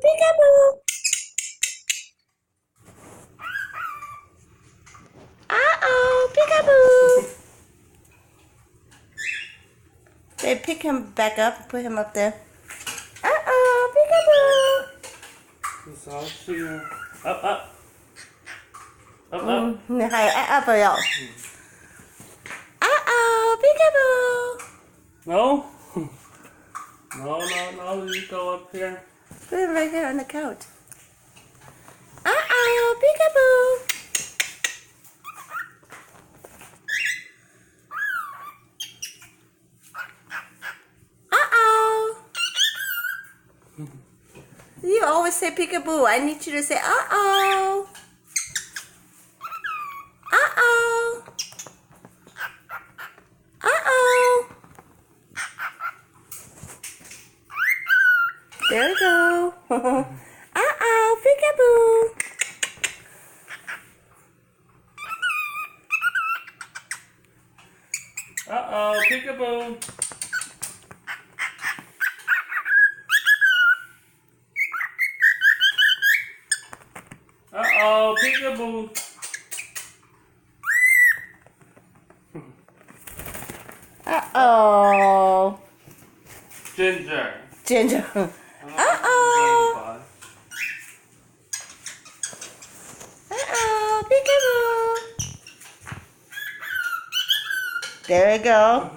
peekaboo. Peekaboo. They pick him back up and put him up there. Peekaboo. It's all here. Up, up. Up, up. Up rồi. Peekaboo. No. No, no, no. You go up here. Put him right here on the couch. Peekaboo. You always say peekaboo. I need you to say uh-oh. Uh-oh. Uh-oh. There we go. Uh-oh, peekaboo. Uh-oh, peekaboo. Uh-oh, peekaboo. Uh-oh. Ginger. Ginger. Uh-oh. Uh-oh, peekaboo. There we go.